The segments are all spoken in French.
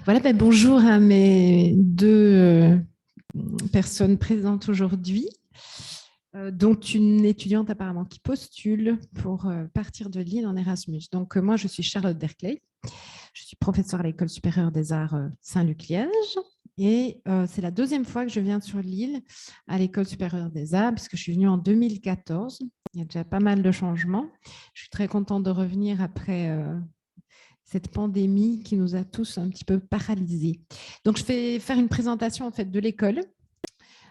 Voilà, bonjour à mes deux personnes présentes aujourd'hui, dont une étudiante apparemment qui postule pour partir de Lille en Erasmus. Donc, moi, je suis Charlotte Derclay. Je suis professeure à l'École supérieure des arts Saint-Luc-Liège. Et c'est la deuxième fois que je viens sur Lille à l'École supérieure des arts, puisque je suis venue en 2014. Il y a déjà pas mal de changements. Je suis très contente de revenir après cette pandémie qui nous a tous un petit peu paralysés. Donc, je vais faire une présentation en fait de l'école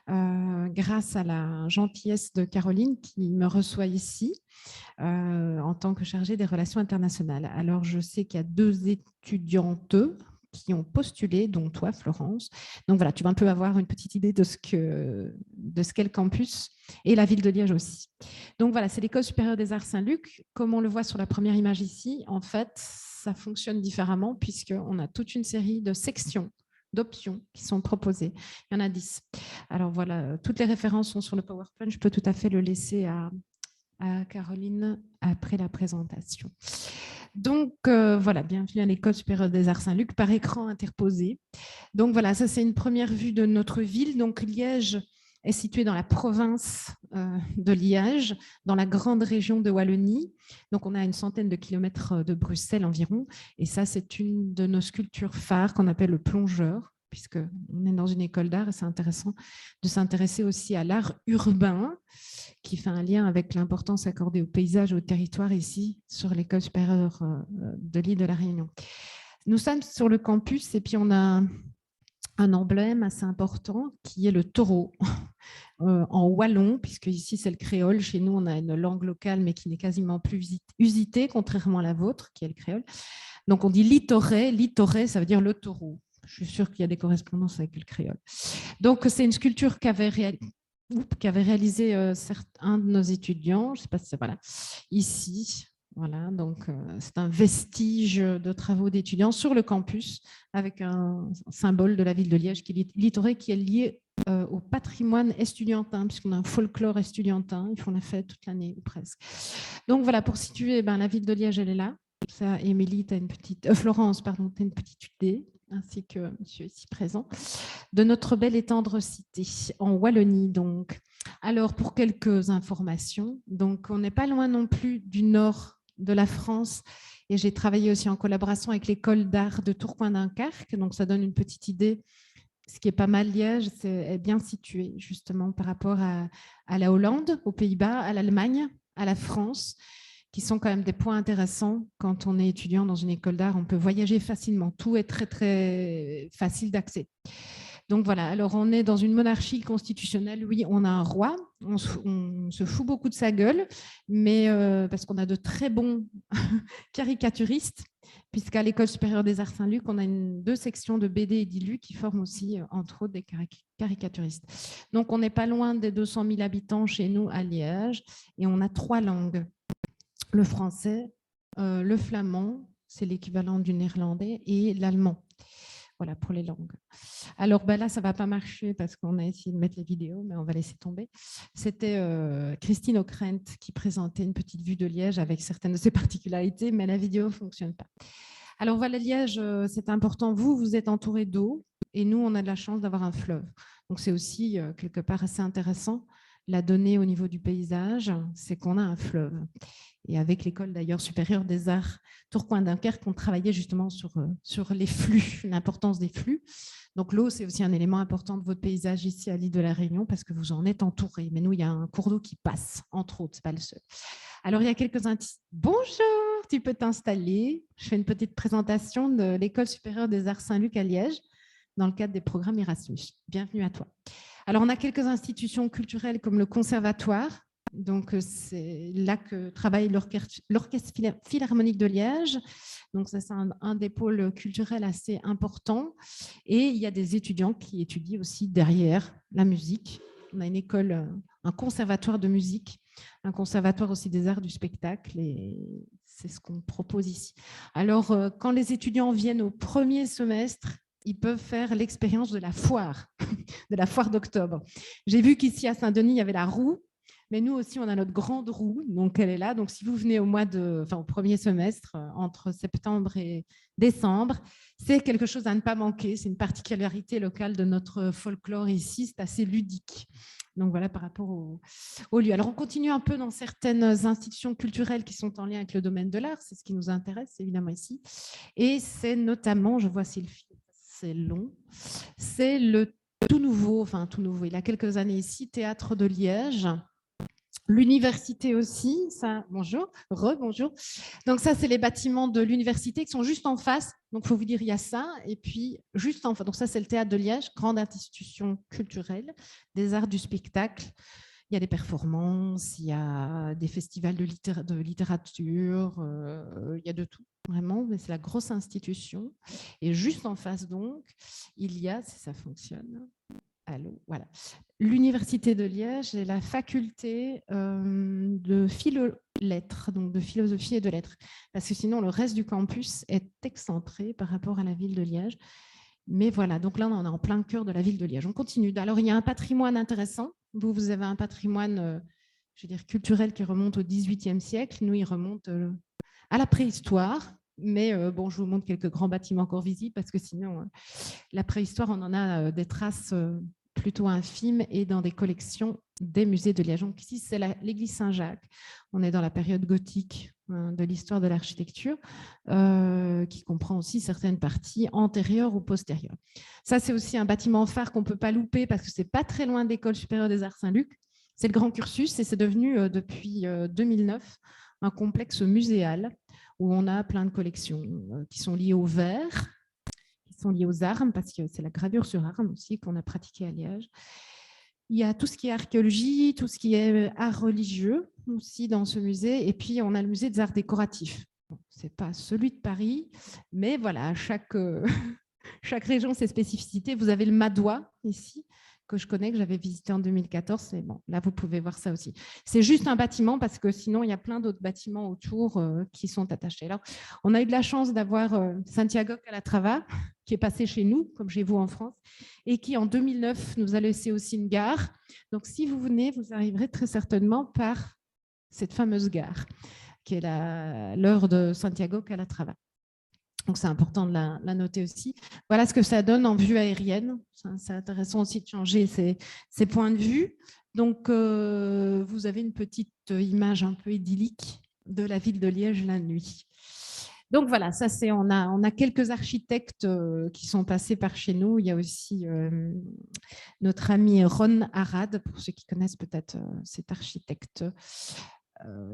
grâce à la gentillesse de Caroline qui me reçoit ici en tant que chargée des relations internationales. Alors, je sais qu'il y a deux étudiantes qui ont postulé, dont toi, Florence. Donc voilà, tu vas un peu avoir une petite idée de ce qu'est le campus et la ville de Liège aussi. Donc voilà, c'est l'École supérieure des arts Saint-Luc. Comme on le voit sur la première image ici, en fait, ça fonctionne différemment puisqu'on a toute une série de sections, d'options qui sont proposées. Il y en a 10. Alors voilà, toutes les références sont sur le PowerPoint. Je peux tout à fait le laisser à Caroline après la présentation. Donc voilà, bienvenue à l'École supérieure des arts Saint-Luc par écran interposé. Donc voilà, ça c'est une première vue de notre ville. Donc Liège est située dans la province de Liège, dans la grande région de Wallonie. Donc on a une centaine de kilomètres de Bruxelles environ. Et ça, c'est une de nos sculptures phares qu'on appelle le plongeur, puisqu'on est dans une école d'art et c'est intéressant de s'intéresser aussi à l'art urbain, qui fait un lien avec l'importance accordée au paysage et au territoire ici, sur l'École supérieure de l'île de la Réunion. Nous sommes sur le campus et puis on a un emblème assez important qui est le taureau en wallon, puisque ici c'est le créole. Chez nous, on a une langue locale, mais qui n'est quasiment plus usitée, contrairement à la vôtre, qui est le créole. Donc on dit litoré. Litoré, ça veut dire le taureau. Je suis sûre qu'il y a des correspondances avec le créole. Donc c'est une sculpture qu'avait réalisé un de nos étudiants, je ne sais pas si c'est voilà, ici. Voilà, donc c'est un vestige de travaux d'étudiants sur le campus avec un symbole de la ville de Liège qui est litoré, qui est lié au patrimoine estudiantin, puisqu'on a un folklore estudiantin, ils font la fête toute l'année ou presque. Donc voilà, pour situer, la ville de Liège, elle est là. Ça, Émilie, tu as une petite, Florence, pardon, tu as une petite idée, ainsi que monsieur ici présent, de notre belle et tendre cité en Wallonie. Donc, alors pour quelques informations, donc on n'est pas loin non plus du nord de la France et j'ai travaillé aussi en collaboration avec l'école d'art de Tourcoing-Dunkerque, donc ça donne une petite idée. Ce qui est pas mal, Liège, est bien situé justement par rapport à la Hollande, aux Pays-Bas, à l'Allemagne, à la France, qui sont quand même des points intéressants quand on est étudiant dans une école d'art. On peut voyager facilement. Tout est très, très facile d'accès. Donc voilà, alors on est dans une monarchie constitutionnelle. Oui, on a un roi. On se fout beaucoup de sa gueule, mais parce qu'on a de très bons caricaturistes, puisqu'à l'École supérieure des arts Saint-Luc, on a deux sections de BD et d'ILU qui forment aussi, entre autres, des caricaturistes. Donc on n'est pas loin des 200 000 habitants chez nous à Liège, et on a 3 langues. Le français, le flamand, c'est l'équivalent du néerlandais, et l'allemand. Voilà pour les langues. Alors là, ça ne va pas marcher parce qu'on a essayé de mettre les vidéos, mais on va laisser tomber. C'était Christine Ockrent qui présentait une petite vue de Liège avec certaines de ses particularités, mais la vidéo ne fonctionne pas. Alors voilà, Liège, c'est important. Vous êtes entouré d'eau et nous, on a de la chance d'avoir un fleuve. Donc c'est aussi quelque part assez intéressant. La donnée au niveau du paysage, c'est qu'on a un fleuve. Et avec l'École d'ailleurs supérieure des arts Tourcoing-Dunkerque, on travaillait justement sur les flux, l'importance des flux. Donc l'eau, c'est aussi un élément important de votre paysage ici à l'île de la Réunion parce que vous en êtes entouré. Mais nous, il y a un cours d'eau qui passe, entre autres, ce n'est pas le seul. Alors, il y a quelques indices. Bonjour, tu peux t'installer. Je fais une petite présentation de l'École supérieure des arts Saint-Luc à Liège dans le cadre des programmes Erasmus. Bienvenue à toi. Alors, on a quelques institutions culturelles comme le Conservatoire. Donc, c'est là que travaille l'Orchestre Philharmonique de Liège. Donc, ça, c'est un des pôles culturels assez importants. Et il y a des étudiants qui étudient aussi derrière la musique. On a une école, un conservatoire de musique, un conservatoire aussi des arts du spectacle. Et c'est ce qu'on propose ici. Alors, quand les étudiants viennent au premier semestre, ils peuvent faire l'expérience de la foire d'octobre. J'ai vu qu'ici à Saint-Denis, il y avait la roue. Mais nous aussi, on a notre grande roue, donc elle est là. Donc, si vous venez au premier semestre, entre septembre et décembre, c'est quelque chose à ne pas manquer. C'est une particularité locale de notre folklore ici. C'est assez ludique. Donc, voilà par rapport au lieu. Alors, on continue un peu dans certaines institutions culturelles qui sont en lien avec le domaine de l'art. C'est ce qui nous intéresse, évidemment, ici. Et c'est notamment, je vois si le film, c'est long, c'est le tout nouveau, il y a quelques années ici, Théâtre de Liège. L'université aussi, ça, bonjour, rebonjour. Donc ça, c'est les bâtiments de l'université qui sont juste en face. Donc, il faut vous dire, il y a ça. Et puis, juste en face, donc ça, c'est le Théâtre de Liège, grande institution culturelle, des arts du spectacle. Il y a des performances, il y a des festivals de littérature, il y a de tout, vraiment, mais c'est la grosse institution. Et juste en face, donc, il y a, si ça fonctionne, allô, voilà, l'Université de Liège et la faculté de philo-lettres, donc de philosophie et de lettres, parce que sinon, le reste du campus est excentré par rapport à la ville de Liège. Mais voilà, donc là, on est en plein cœur de la ville de Liège. On continue. Alors, il y a un patrimoine intéressant. Vous avez un patrimoine, je veux dire, culturel qui remonte au XVIIIe siècle. Nous, il remonte à la préhistoire. Mais bon, je vous montre quelques grands bâtiments encore visibles parce que sinon, la préhistoire, on en a des traces plutôt infimes et dans des collections des musées de Liège. Donc ici, c'est l'église Saint-Jacques. On est dans la période gothique de l'histoire de l'architecture, qui comprend aussi certaines parties antérieures ou postérieures. Ça, c'est aussi un bâtiment phare qu'on ne peut pas louper parce que ce n'est pas très loin de l'École supérieure des arts Saint-Luc. C'est le Grand Cursus et c'est devenu, depuis 2009, un complexe muséal où on a plein de collections qui sont liées au verre, qui sont liées aux armes, parce que c'est la gravure sur armes aussi qu'on a pratiquée à Liège. Il y a tout ce qui est archéologie, tout ce qui est art religieux aussi dans ce musée. Et puis, on a le musée des arts décoratifs. Bon, ce n'est pas celui de Paris, mais voilà, chaque région, ses spécificités. Vous avez le Madois ici, que je connais, que j'avais visité en 2014. Et bon, là, vous pouvez voir ça aussi. C'est juste un bâtiment parce que sinon, il y a plein d'autres bâtiments autour qui sont attachés. Alors, on a eu de la chance d'avoir Santiago Calatrava, qui est passé chez nous, comme chez vous en France, et qui, en 2009, nous a laissé aussi une gare. Donc, si vous venez, vous arriverez très certainement par cette fameuse gare, qui est l'heure de Santiago Calatrava. Donc, c'est important de la noter aussi. Voilà ce que ça donne en vue aérienne. C'est intéressant aussi de changer ces points de vue. Donc, vous avez une petite image un peu idyllique de la ville de Liège la nuit. Donc, voilà, ça c'est, on a quelques architectes qui sont passés par chez nous. Il y a aussi notre ami Ron Arad, pour ceux qui connaissent peut-être cet architecte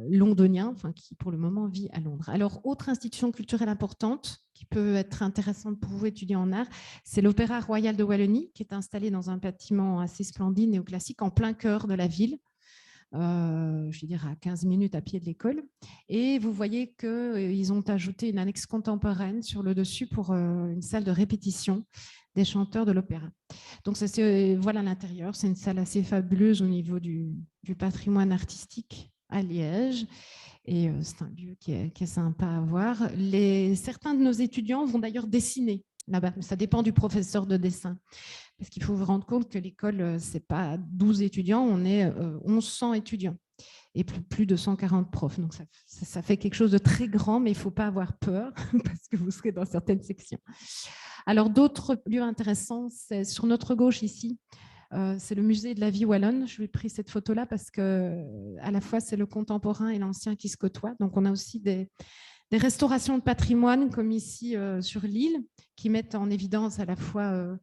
londonien, qui pour le moment vit à Londres. Alors, autre institution culturelle importante qui peut être intéressante pour vous étudier en art, c'est l'Opéra Royal de Wallonie, qui est installé dans un bâtiment assez splendide, néoclassique, en plein cœur de la ville, je dirais à 15 minutes à pied de l'école. Et vous voyez qu'ils ont ajouté une annexe contemporaine sur le dessus pour une salle de répétition des chanteurs de l'opéra. Donc, voilà l'intérieur. C'est une salle assez fabuleuse au niveau du patrimoine artistique à Liège. Et c'est un lieu qui est sympa à voir. Certains de nos étudiants vont d'ailleurs dessiner là-bas. Ça dépend du professeur de dessin. Parce qu'il faut vous rendre compte que l'école, ce n'est pas 12 étudiants, on est 1100 étudiants et plus de 140 profs. Donc, ça fait quelque chose de très grand, mais il ne faut pas avoir peur parce que vous serez dans certaines sections. Alors, d'autres lieux intéressants, c'est sur notre gauche ici, c'est le musée de la vie wallonne. Je lui ai pris cette photo-là parce qu'à la fois, c'est le contemporain et l'ancien qui se côtoient. Donc, on a aussi des restaurations de patrimoine, comme ici sur l'île, qui mettent en évidence à la fois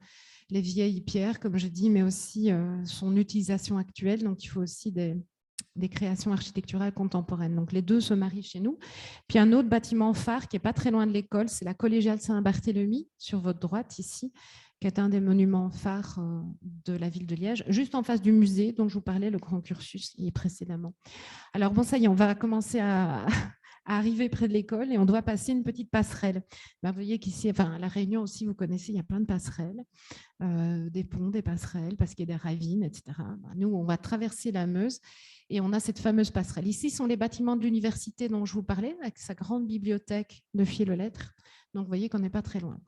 les vieilles pierres, comme je dis, mais aussi son utilisation actuelle. Donc, il faut aussi des créations architecturales contemporaines. Donc, les deux se marient chez nous. Puis, un autre bâtiment phare qui n'est pas très loin de l'école, c'est la collégiale Saint-Barthélemy, sur votre droite ici, qui est un des monuments phares de la ville de Liège, juste en face du musée dont je vous parlais, le Grand Cursus, précédemment. Alors, bon, ça y est, on va commencer à arriver près de l'école et on doit passer une petite passerelle. Ben, vous voyez qu'ici, à La Réunion aussi, vous connaissez, il y a plein de passerelles, des ponts, des passerelles, parce qu'il y a des ravines, etc. Ben, nous, on va traverser la Meuse et on a cette fameuse passerelle. Ici sont les bâtiments de l'université dont je vous parlais, avec sa grande bibliothèque de philo-lettres. Donc, vous voyez qu'on n'est pas très loin.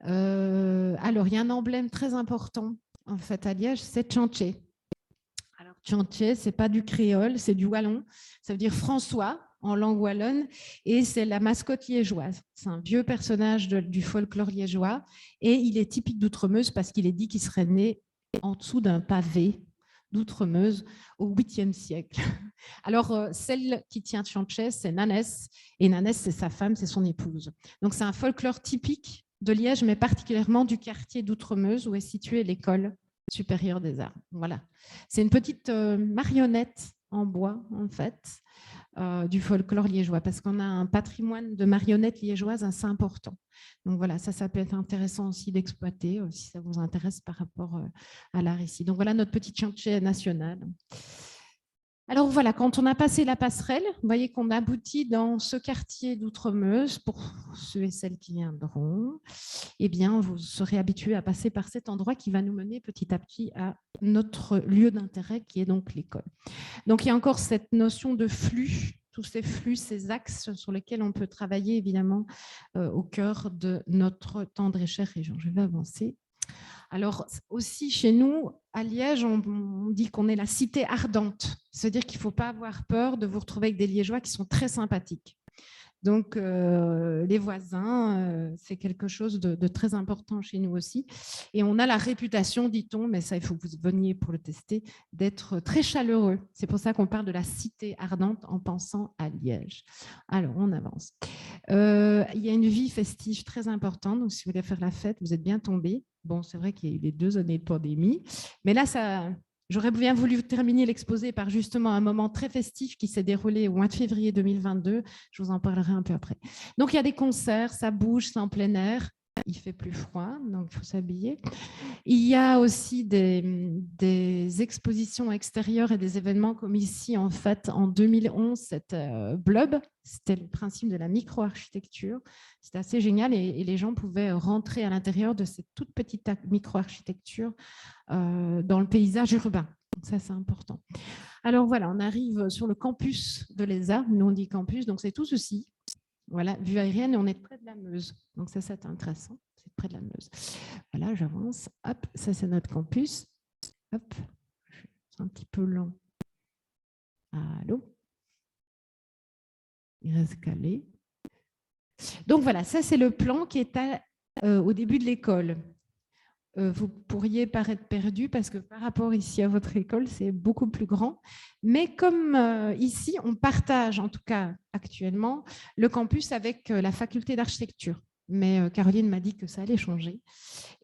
Alors, il y a un emblème très important en fait à Liège, c'est Tchanché. Alors, Chantier, ce n'est pas du créole, c'est du wallon. Ça veut dire François en langue wallonne et c'est la mascotte liégeoise. C'est un vieux personnage du folklore liégeois et il est typique d'Outremeuse parce qu'il est dit qu'il serait né en dessous d'un pavé d'Outremeuse au 8e siècle. Alors, celle qui tient Chantier, c'est Nanès et Nanès, c'est sa femme, c'est son épouse. Donc, c'est un folklore typique de Liège, mais particulièrement du quartier d'Outremeuse où est située l'école supérieure des arts. Voilà. C'est une petite marionnette en bois, en fait, du folklore liégeois, parce qu'on a un patrimoine de marionnettes liégeoises assez important. Donc voilà, ça peut être intéressant aussi d'exploiter, si ça vous intéresse par rapport à l'art ici. Donc voilà notre petit chantier national. Alors voilà, quand on a passé la passerelle, vous voyez qu'on aboutit dans ce quartier d'Outremeuse, pour ceux et celles qui viendront, eh bien, vous serez habitués à passer par cet endroit qui va nous mener petit à petit à notre lieu d'intérêt, qui est donc l'école. Donc, il y a encore cette notion de flux, tous ces flux, ces axes sur lesquels on peut travailler, évidemment, au cœur de notre tendre et chère région. Je vais avancer. Alors, aussi, chez nous, à Liège, on dit qu'on est la cité ardente. C'est-à-dire qu'il ne faut pas avoir peur de vous retrouver avec des Liégeois qui sont très sympathiques. Donc, les voisins, c'est quelque chose de très important chez nous aussi. Et on a la réputation, dit-on, mais ça, il faut que vous veniez pour le tester, d'être très chaleureux. C'est pour ça qu'on parle de la cité ardente en pensant à Liège. Alors, on avance. Il y a une vie festive très importante. Donc, si vous voulez faire la fête, vous êtes bien tombés. Bon, c'est vrai qu'il y a eu les 2 années de pandémie. Mais là, j'aurais bien voulu terminer l'exposé par justement un moment très festif qui s'est déroulé au mois de février 2022. Je vous en parlerai un peu après. Donc, il y a des concerts, ça bouge, c'est en plein air. Il fait plus froid, donc il faut s'habiller. Il y a aussi des expositions extérieures et des événements comme ici, en fait, en 2011, cette Blub, c'était le principe de la micro-architecture. C'était assez génial et les gens pouvaient rentrer à l'intérieur de cette toute petite micro-architecture dans le paysage urbain. Donc ça, c'est important. Alors voilà, on arrive sur le campus de l'ESA. Nous, on dit campus, donc c'est tout ceci. Voilà, vue aérienne, et on est près de la Meuse. Donc ça, c'est intéressant. C'est près de la Meuse. Voilà, j'avance. Hop, ça, c'est notre campus. Hop, c'est un petit peu lent. Allô? Il reste calé. Donc voilà, ça, c'est le plan qui est au début de l'école. Vous pourriez paraître perdu parce que par rapport ici à votre école, c'est beaucoup plus grand. Mais comme ici, on partage, en tout cas actuellement, le campus avec la faculté d'architecture. Mais Caroline m'a dit que ça allait changer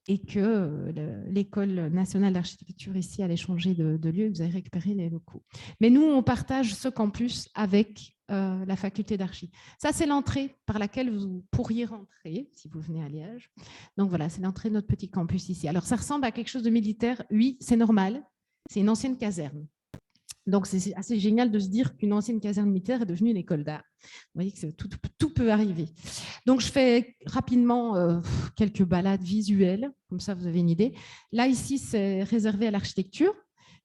et que l'école nationale d'architecture ici allait changer de lieu et vous allez récupérer les locaux. Mais nous, on partage ce campus avec la faculté d'archi. Ça, c'est l'entrée par laquelle vous pourriez rentrer si vous venez à Liège. Donc voilà, c'est l'entrée de notre petit campus ici. Alors, ça ressemble à quelque chose de militaire. Oui, c'est normal. C'est une ancienne caserne. Donc, c'est assez génial de se dire qu'une ancienne caserne militaire est devenue une école d'art. Vous voyez que tout peut arriver. Donc, je fais rapidement quelques balades visuelles, comme ça vous avez une idée. Là, ici, c'est réservé à l'architecture.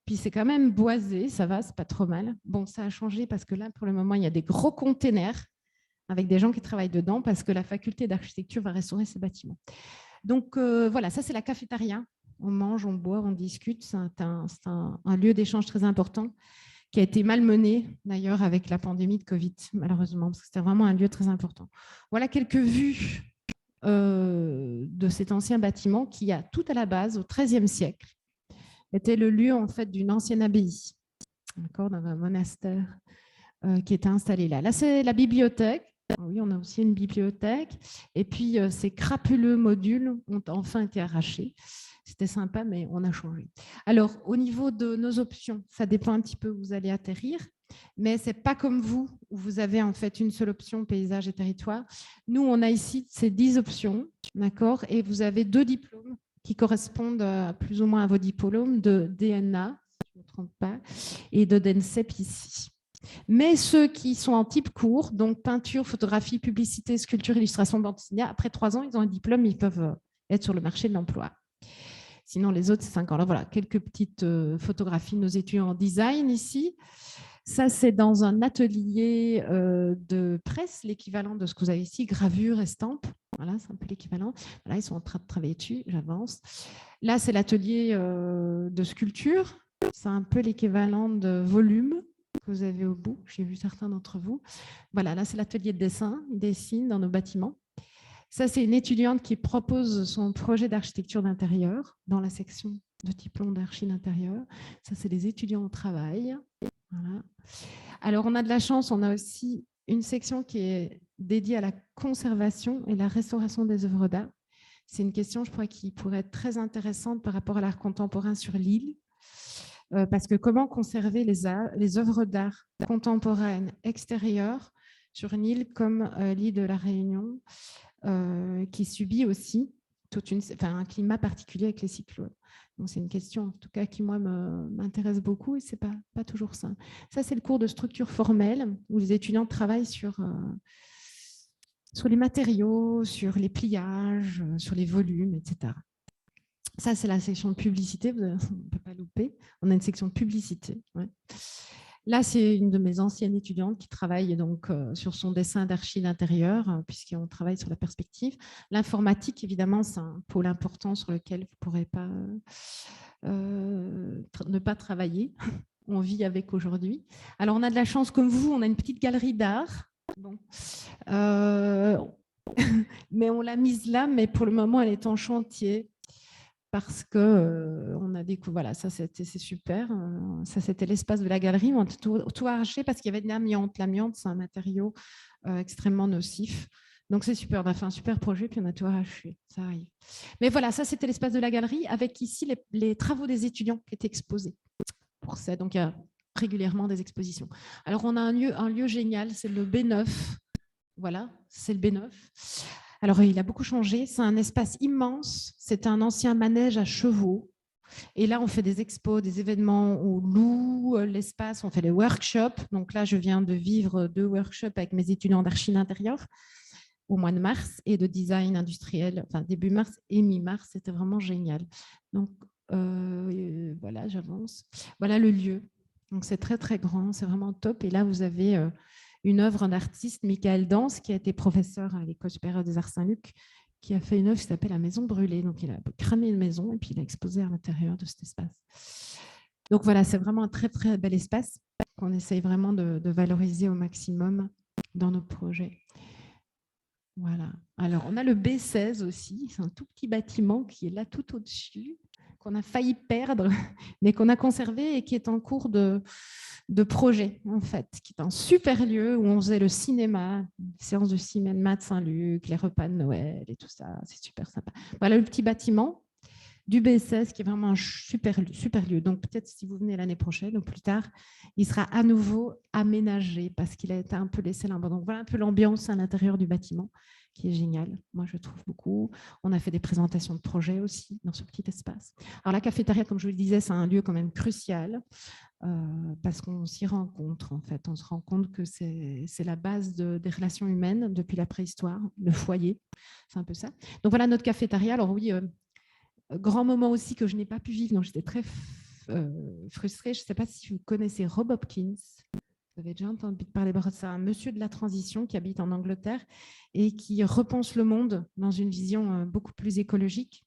Puis, c'est quand même boisé, ça va, c'est pas trop mal. Bon, ça a changé parce que là, pour le moment, il y a des gros containers avec des gens qui travaillent dedans parce que la faculté d'architecture va restaurer ces bâtiments. Donc, voilà, ça, c'est la cafétéria. On mange, on boit, on discute. C'est un lieu d'échange très important qui a été malmené d'ailleurs avec la pandémie de Covid, malheureusement, parce que c'était vraiment un lieu très important. Voilà quelques vues de cet ancien bâtiment qui a tout à la base, au XIIIe siècle, était le lieu en fait d'une ancienne abbaye, dans un monastère qui était installé là. Là, c'est la bibliothèque. Oui, on a aussi une bibliothèque. Et puis, ces crapuleux modules ont enfin été arrachés. C'était sympa, mais on a changé. Alors, au niveau de nos options, ça dépend un petit peu où vous allez atterrir, mais ce n'est pas comme vous, où vous avez en fait une seule option, paysage et territoire. Nous, on a ici ces 10 options, d'accord, et vous avez 2 diplômes qui correspondent plus ou moins à vos diplômes de DNA, si je ne me trompe pas, et de DENSEP ici. Mais ceux qui sont en type court, donc peinture, photographie, publicité, sculpture, illustration, bande dessinée, après 3 ans, ils ont un diplôme, ils peuvent être sur le marché de l'emploi. Sinon, les autres, c'est 5 ans. Alors voilà, quelques petites photographies de nos étudiants en design ici. Ça, c'est dans un atelier de presse, l'équivalent de ce que vous avez ici, gravure, estampe. Voilà, c'est un peu l'équivalent. Voilà, ils sont en train de travailler dessus, j'avance. Là, c'est l'atelier de sculpture. C'est un peu l'équivalent de volume que vous avez au bout. J'ai vu certains d'entre vous. Voilà, là, c'est l'atelier de dessin. Ils dessinent dans nos bâtiments. Ça, c'est une étudiante qui propose son projet d'architecture d'intérieur dans la section de diplôme d'archi d'intérieur. Ça, c'est les étudiants au travail. Voilà. Alors, on a de la chance, on a aussi une section qui est dédiée à la conservation et la restauration des œuvres d'art. C'est une question, je crois, qui pourrait être très intéressante par rapport à l'art contemporain sur l'île. Parce que comment conserver les œuvres d'art contemporaines extérieures sur une île comme l'île de la Réunion, qui subit aussi un climat particulier avec les cyclones. Donc, c'est une question, en tout cas, qui, moi, m'intéresse beaucoup et ce n'est pas toujours ça. Ça, c'est le cours de structure formelle où les étudiants travaillent sur les matériaux, sur les pliages, sur les volumes, etc. Ça, c'est la section de publicité, on ne peut pas louper. On a une section de publicité. Ouais. Là, c'est une de mes anciennes étudiantes qui travaille donc sur son dessin d'archi d'intérieur, puisqu'on travaille sur la perspective. L'informatique, évidemment, c'est un pôle important sur lequel vous ne pourrez pas ne pas travailler. On vit avec aujourd'hui. Alors, on a de la chance, comme vous, on a une petite galerie d'art. Bon. Mais on l'a mise là, mais pour le moment, elle est en chantier. Parce que on a découvert, voilà, ça c'est super. Ça c'était l'espace de la galerie. On a tout arraché parce qu'il y avait de l'amiante. L'amiante, c'est un matériau extrêmement nocif. Donc c'est super. On a fait un super projet puis on a tout arraché. Ça arrive. Mais voilà, ça c'était l'espace de la galerie avec ici les travaux des étudiants qui étaient exposés. Pour ça, donc il y a régulièrement des expositions. Alors on a un lieu génial, c'est le B9. Voilà, c'est le B9. Alors, il a beaucoup changé. C'est un espace immense. C'est un ancien manège à chevaux. Et là, on fait des expos, des événements. On loue l'espace, on fait des workshops. Donc là, je viens de vivre 2 workshops avec mes étudiants d'archi d'intérieur au mois de mars et de design industriel, enfin début mars et mi-mars. C'était vraiment génial. Donc, voilà, j'avance. Voilà le lieu. Donc, c'est très, très grand. C'est vraiment top. Et là, vous avez une œuvre d'artiste, Michael Danse, qui a été professeur à l'École supérieure des arts Saint-Luc, qui a fait une œuvre qui s'appelle La Maison brûlée. Donc, il a cramé une maison et puis il a exposé à l'intérieur de cet espace. Donc, voilà, c'est vraiment un très, très bel espace qu'on essaye vraiment de valoriser au maximum dans nos projets. Voilà. Alors, on a le B16 aussi. C'est un tout petit bâtiment qui est là tout au-dessus, qu'on a failli perdre, mais qu'on a conservé et qui est en cours de projet, en fait, qui est un super lieu où on faisait le cinéma, les séances de cinéma de Saint-Luc, les repas de Noël et tout ça. C'est super sympa. Voilà le petit bâtiment du B16 qui est vraiment un super lieu. Donc, peut-être si vous venez l'année prochaine ou plus tard, il sera à nouveau aménagé parce qu'il a été un peu laissé là-bas. Donc, voilà un peu l'ambiance à l'intérieur du bâtiment qui est génial. Moi, je trouve beaucoup. On a fait des présentations de projets aussi dans ce petit espace. Alors, la cafétéria, comme je vous le disais, c'est un lieu quand même crucial parce qu'on s'y rencontre, en fait. On se rend compte que c'est la base des relations humaines depuis la préhistoire, le foyer. C'est un peu ça. Donc, voilà notre cafétéria. Alors, oui, grand moment aussi que je n'ai pas pu vivre, donc j'étais très frustrée. Je ne sais pas si vous connaissez Rob Hopkins. Vous avez déjà entendu parler de ça. C'est un monsieur de la transition qui habite en Angleterre et qui repense le monde dans une vision beaucoup plus écologique,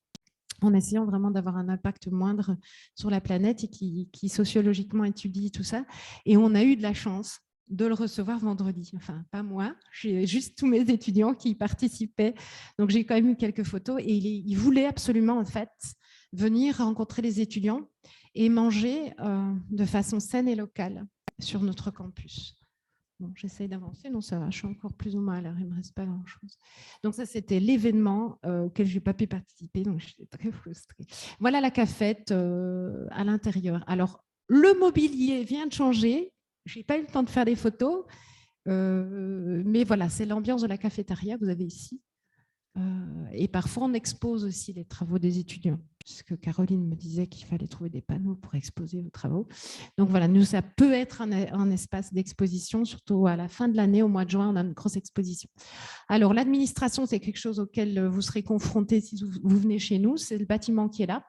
en essayant vraiment d'avoir un impact moindre sur la planète et qui sociologiquement étudie tout ça. Et on a eu de la chance de le recevoir vendredi. Enfin, pas moi, j'ai juste tous mes étudiants qui y participaient. Donc, j'ai quand même eu quelques photos et il voulait absolument, en fait, venir rencontrer les étudiants et manger de façon saine et locale sur notre campus. Bon, j'essaye d'avancer. Non, ça va, je suis encore plus ou moins à l'heure, il ne me reste pas grand-chose. Donc ça, c'était l'événement auquel je n'ai pas pu participer, donc j'étais très frustrée. Voilà la cafette à l'intérieur. Alors, le mobilier vient de changer. Je n'ai pas eu le temps de faire des photos, mais voilà, c'est l'ambiance de la cafétéria que vous avez ici. Et parfois, on expose aussi les travaux des étudiants, puisque Caroline me disait qu'il fallait trouver des panneaux pour exposer vos travaux. Donc voilà, nous, ça peut être un espace d'exposition, surtout à la fin de l'année, au mois de juin, on a une grosse exposition. Alors, l'administration, c'est quelque chose auquel vous serez confrontés si vous venez chez nous, c'est le bâtiment qui est là.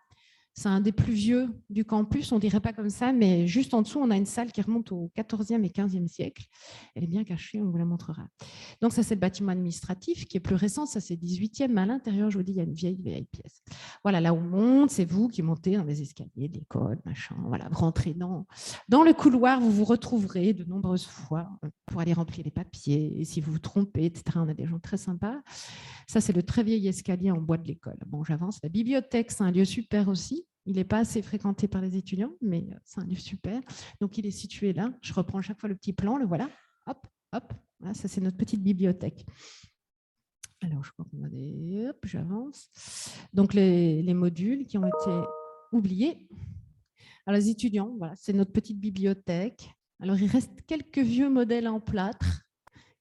C'est un des plus vieux du campus, on ne dirait pas comme ça, mais juste en dessous, on a une salle qui remonte au 14e et 15e siècle. Elle est bien cachée, on vous la montrera. Donc ça, c'est le bâtiment administratif qui est plus récent, ça c'est 18e, mais à l'intérieur, je vous dis, il y a une vieille pièce. Voilà, là où on monte, c'est vous qui montez dans les escaliers de l'école, machin. Voilà, vous rentrez dans le couloir, vous vous retrouverez de nombreuses fois pour aller remplir les papiers, et si vous vous trompez, etc. On a des gens très sympas. Ça, c'est le très vieil escalier en bois de l'école. Bon, j'avance. La bibliothèque, c'est un lieu super aussi. Il n'est pas assez fréquenté par les étudiants, mais c'est un lieu super. Donc, il est situé là. Je reprends chaque fois le petit plan, le voilà. Hop, hop. Voilà, ça, c'est notre petite bibliothèque. Alors, je crois qu'on va des... Hop, j'avance. Donc, les modules qui ont été oubliés. Alors, les étudiants, voilà, c'est notre petite bibliothèque. Alors, il reste quelques vieux modèles en plâtre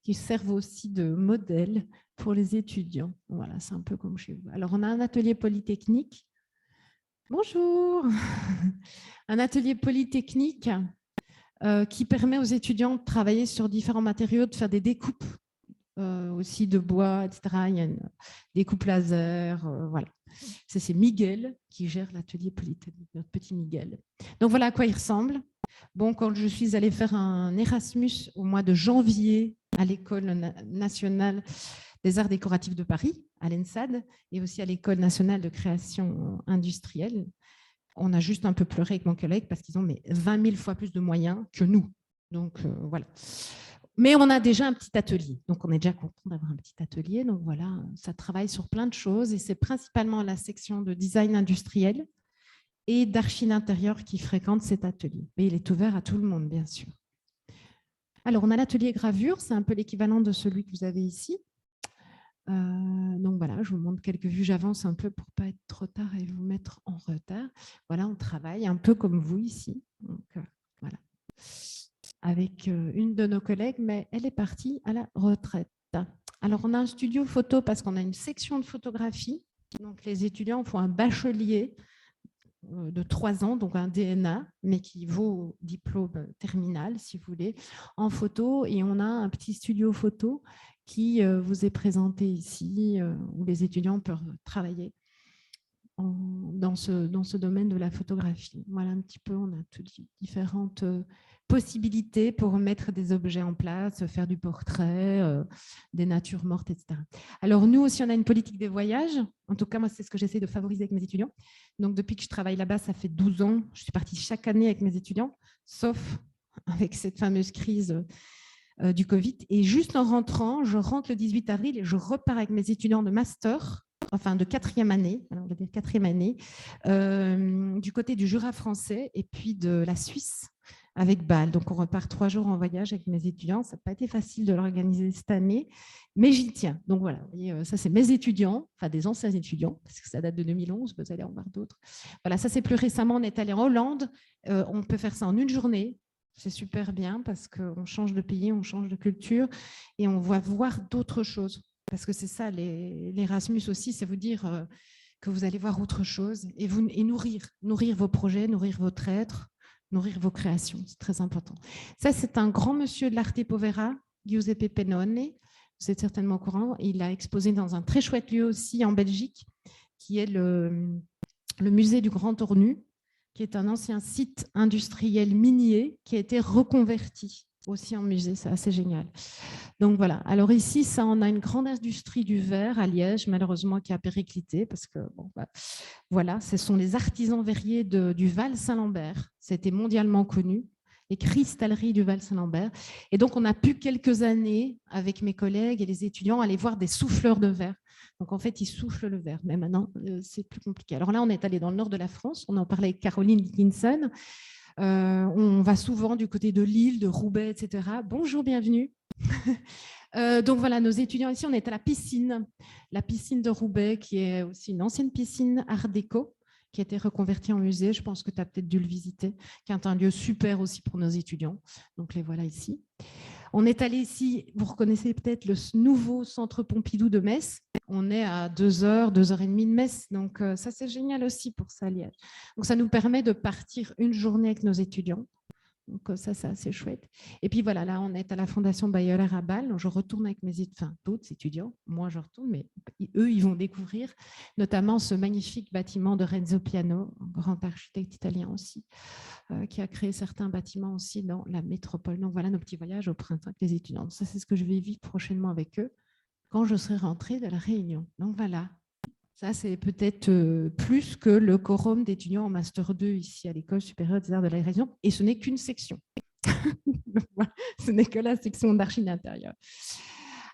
qui servent aussi de modèle pour les étudiants. Voilà, c'est un peu comme chez vous. Alors, on a un atelier polytechnique. Bonjour. Un atelier polytechnique qui permet aux étudiants de travailler sur différents matériaux, de faire des découpes aussi de bois, etc. Il y a une découpe laser, voilà. C'est Miguel qui gère l'atelier polytechnique, notre petit Miguel. Donc, voilà à quoi il ressemble. Bon, quand je suis allée faire un Erasmus au mois de janvier à l'École nationale des arts décoratifs de Paris, à l'ENSAD, et aussi à l'École nationale de création industrielle, on a juste un peu pleuré avec mon collègue parce qu'ils ont 20 000 fois plus de moyens que nous. Donc, voilà. Mais on a déjà un petit atelier, donc on est déjà content d'avoir un petit atelier. Donc voilà, ça travaille sur plein de choses et c'est principalement la section de design industriel et d'archi d'intérieur qui fréquente cet atelier. Mais il est ouvert à tout le monde, bien sûr. Alors, on a l'atelier gravure, c'est un peu l'équivalent de celui que vous avez ici. Donc voilà, je vous montre quelques vues. J'avance un peu pour ne pas être trop tard et vous mettre en retard. Voilà, on travaille un peu comme vous ici. Donc, voilà. Avec une de nos collègues, mais elle est partie à la retraite. Alors, on a un studio photo parce qu'on a une section de photographie. Donc, les étudiants font un bachelier de 3 ans, donc un DNA, mais qui vaut diplôme terminal, si vous voulez, en photo. Et on a un petit studio photo qui vous est présenté ici, où les étudiants peuvent travailler dans ce domaine de la photographie. Voilà un petit peu, on a toutes différentes possibilités pour mettre des objets en place, faire du portrait, des natures mortes, etc. Alors nous aussi, on a une politique des voyages. En tout cas, moi, c'est ce que j'essaie de favoriser avec mes étudiants. Donc depuis que je travaille là-bas, ça fait 12 ans. Je suis partie chaque année avec mes étudiants, sauf avec cette fameuse crise du Covid. Et juste en rentrant, je rentre le 18 avril et je repars avec mes étudiants de master, enfin de 4e année, alors on va dire 4e année, du côté du Jura français et puis de la Suisse avec Bâle. Donc on repart 3 jours en voyage avec mes étudiants. Ça n'a pas été facile de l'organiser cette année, mais j'y tiens. Donc voilà, ça c'est mes étudiants, enfin des anciens étudiants, parce que ça date de 2011, vous allez en voir d'autres. Voilà, ça c'est plus récemment, on est allé en Hollande. On peut faire ça en une journée. C'est super bien parce qu'on change de pays, on change de culture et on va voir d'autres choses. Parce que c'est ça, l'Erasmus aussi, c'est vous dire que vous allez voir autre chose et nourrir vos projets, nourrir votre être, nourrir vos créations. C'est très important. Ça, c'est un grand monsieur de l'Arte Povera, Giuseppe Pennone. Vous êtes certainement au courant. Il a exposé dans un très chouette lieu aussi en Belgique, qui est le musée du Grand Tournu, qui est un ancien site industriel minier qui a été reconverti aussi en musée. C'est assez génial. Donc voilà. Alors ici, ça, on a une grande industrie du verre à Liège, malheureusement, qui a périclité parce que, bon, bah, voilà, ce sont les artisans verriers du Val Saint-Lambert. C'était mondialement connu, les cristalleries du Val Saint-Lambert. Et donc, on a pu quelques années, avec mes collègues et les étudiants, aller voir des souffleurs de verre. Donc, en fait, ils soufflent le verre. Mais maintenant, c'est plus compliqué. Alors là, on est allé dans le nord de la France. On en parlait avec Caroline Dickinson. On va souvent du côté de Lille, de Roubaix, etc. Bonjour, bienvenue. Donc voilà, nos étudiants ici, on est à la piscine de Roubaix, qui est aussi une ancienne piscine art déco, qui a été reconvertie en musée. Je pense que tu as peut-être dû le visiter, qui est un lieu super aussi pour nos étudiants. Donc les voilà ici. On est allé ici, vous reconnaissez peut-être le nouveau centre Pompidou de Metz. On est à 2h, 2h30 de Metz. Donc ça, c'est génial aussi pour ça, Liège. Donc ça nous permet de partir une journée avec nos étudiants. Donc ça, c'est assez chouette. Et puis voilà, là, on est à la Fondation Bayer à Bâle. Donc, je retourne avec d'autres étudiants. Moi, je retourne, mais eux, ils vont découvrir notamment ce magnifique bâtiment de Renzo Piano, un grand architecte italien aussi, qui a créé certains bâtiments aussi dans la métropole. Donc voilà nos petits voyages au printemps avec les étudiants. Ça, c'est ce que je vais vivre prochainement avec eux quand je serai rentrée de la Réunion. Donc voilà. Ça, c'est peut-être plus que le quorum d'étudiants en Master 2 ici à l'École supérieure des arts de la Région. Et ce n'est qu'une section. Ce n'est que la section d'archi d'intérieur.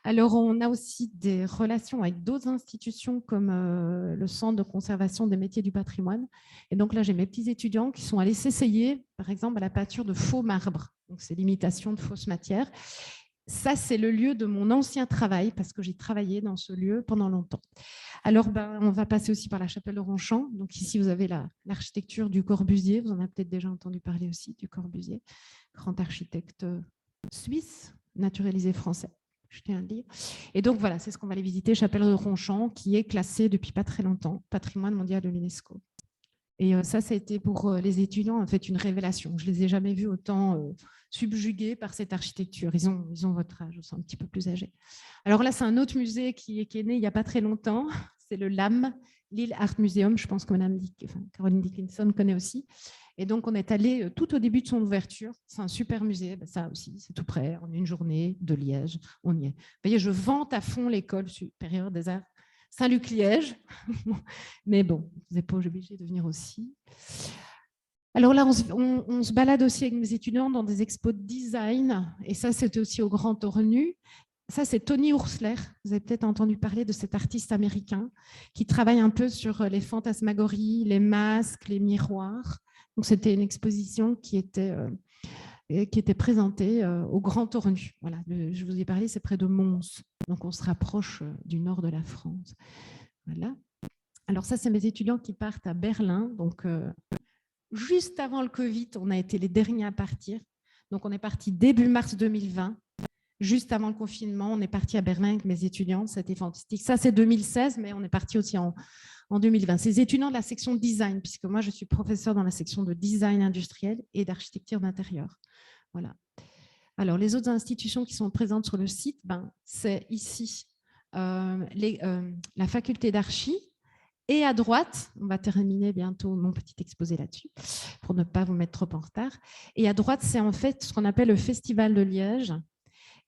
Alors, on a aussi des relations avec d'autres institutions comme le Centre de conservation des métiers du patrimoine. Et donc là, j'ai mes petits étudiants qui sont allés s'essayer, par exemple, à la peinture de faux marbre. Donc, c'est l'imitation de fausses matières. Ça, c'est le lieu de mon ancien travail parce que j'ai travaillé dans ce lieu pendant longtemps. Alors, on va passer aussi par la chapelle de Ronchamp. Donc ici, vous avez l'architecture du Corbusier. Vous en avez peut-être déjà entendu parler aussi du Corbusier, grand architecte suisse, naturalisé français. Je tiens à le dire. Et donc voilà, c'est ce qu'on va aller visiter, chapelle de Ronchamp, qui est classée depuis pas très longtemps, patrimoine mondial de l'UNESCO. Et ça a été pour les étudiants en fait une révélation. Je ne les ai jamais vus autant subjugués par cette architecture. Ils ont votre âge, ils sont un petit peu plus âgés. Alors là, c'est un autre musée qui est né il n'y a pas très longtemps. C'est le LAM, Lille Art Museum. Je pense que Caroline Dickinson connaît aussi. Et donc, on est allé tout au début de son ouverture. C'est un super musée. Ben, ça aussi, c'est tout près. En une journée de Liège, on y est. Vous voyez, je vante à fond l'École supérieure des arts Saint-Luc-Liège. Mais bon, vous n'êtes pas obligé de venir aussi. Alors là, on se balade aussi avec mes étudiants dans des expos de design. Et ça, c'était aussi au Grand Ornu. Ça, c'est Tony Oursler. Vous avez peut-être entendu parler de cet artiste américain qui travaille un peu sur les fantasmagories, les masques, les miroirs. Donc, c'était une exposition qui était présentée au Grand Ornu. Voilà, je vous ai parlé, c'est près de Mons. Donc, on se rapproche du nord de la France. Voilà. Alors ça, c'est mes étudiants qui partent à Berlin. Donc, juste avant le Covid, on a été les derniers à partir. Donc, on est parti début mars 2020. Juste avant le confinement, on est parti à Berlin avec mes étudiants. C'était fantastique. Ça, c'est 2016, mais on est parti aussi en 2020. C'est les étudiants de la section design, puisque moi, je suis professeure dans la section de design industriel et d'architecture d'intérieur. Voilà. Alors, les autres institutions qui sont présentes sur le site, c'est ici la faculté d'archi. Et à droite, on va terminer bientôt mon petit exposé là-dessus, pour ne pas vous mettre trop en retard. Et à droite, c'est en fait ce qu'on appelle le Festival de Liège.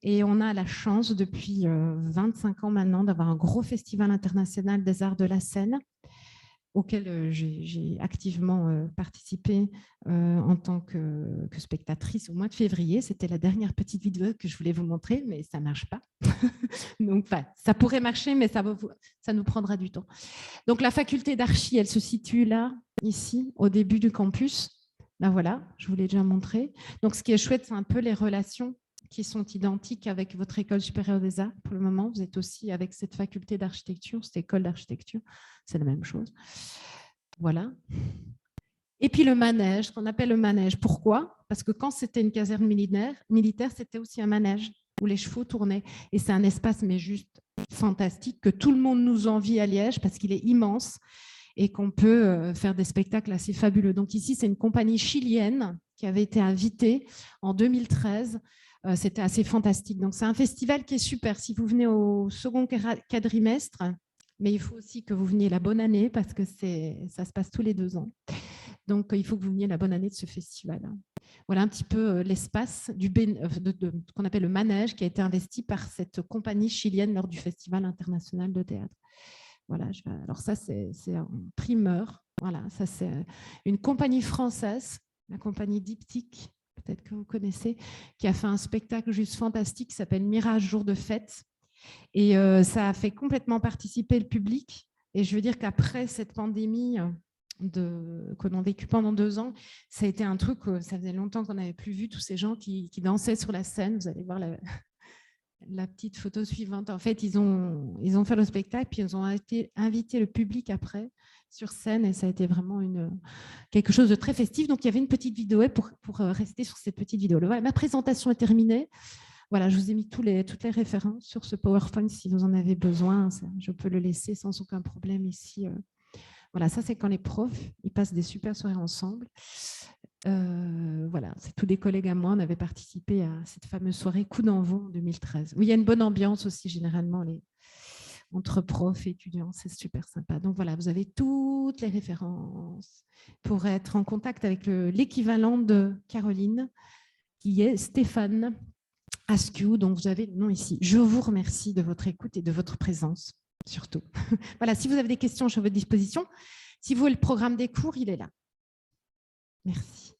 Et on a la chance, depuis 25 ans maintenant, d'avoir un gros festival international des arts de la scène, auquel j'ai activement participé en tant que spectatrice au mois de février. C'était la dernière petite vidéo que je voulais vous montrer, mais ça ne marche pas. Donc, ça pourrait marcher, mais ça nous prendra du temps. Donc, la faculté d'archi, elle se situe là, ici, au début du campus. Là, voilà, je vous l'ai déjà montré. Donc, ce qui est chouette, c'est un peu les relations qui sont identiques avec votre école supérieure des arts. Pour le moment, vous êtes aussi avec cette faculté d'architecture, cette école d'architecture, c'est la même chose. Voilà. Et puis le manège, ce qu'on appelle le manège. Pourquoi? Parce que quand c'était une caserne militaire, c'était aussi un manège où les chevaux tournaient. Et c'est un espace, mais juste fantastique, que tout le monde nous envie à Liège parce qu'il est immense et qu'on peut faire des spectacles assez fabuleux. Donc ici, c'est une compagnie chilienne qui avait été invitée en 2013. C'était assez fantastique. Donc, c'est un festival qui est super. Si vous venez au second quadrimestre, mais il faut aussi que vous veniez la bonne année parce que ça se passe tous les 2 ans. Donc, il faut que vous veniez la bonne année de ce festival. Voilà un petit peu l'espace qu'on appelle le manège qui a été investi par cette compagnie chilienne lors du Festival international de théâtre. Voilà, alors ça, c'est un primeur. Voilà, ça, c'est une compagnie française, la compagnie Diptyque, peut-être que vous connaissez, qui a fait un spectacle juste fantastique qui s'appelle Mirage jour de fête. Et ça a fait complètement participer le public. Et je veux dire qu'après cette pandémie que l'on a vécu pendant 2 ans, ça a été un truc, ça faisait longtemps qu'on n'avait plus vu tous ces gens qui dansaient sur la scène. Vous allez voir la petite photo suivante. En fait, ils ont fait le spectacle, puis ils ont invité le public après sur scène, et ça a été vraiment quelque chose de très festif. Donc, il y avait une petite vidéo pour rester sur cette petite vidéo. Voilà, ma présentation est terminée. Voilà, je vous ai mis toutes les références sur ce PowerPoint si vous en avez besoin. Je peux le laisser sans aucun problème ici. Voilà, ça, c'est quand les profs, ils passent des super soirées ensemble. Voilà, c'est tous des collègues à moi. On avait participé à cette fameuse soirée Coup d'envoi en 2013, où il y a une bonne ambiance aussi, généralement, entre profs et étudiants. C'est super sympa. Donc voilà, vous avez toutes les références pour être en contact avec l'équivalent de Caroline, qui est Stéphane Askew. Donc vous avez le nom ici. Je vous remercie de votre écoute et de votre présence, surtout. Voilà, si vous avez des questions, je suis à votre disposition. Si vous voulez le programme des cours, il est là. Merci.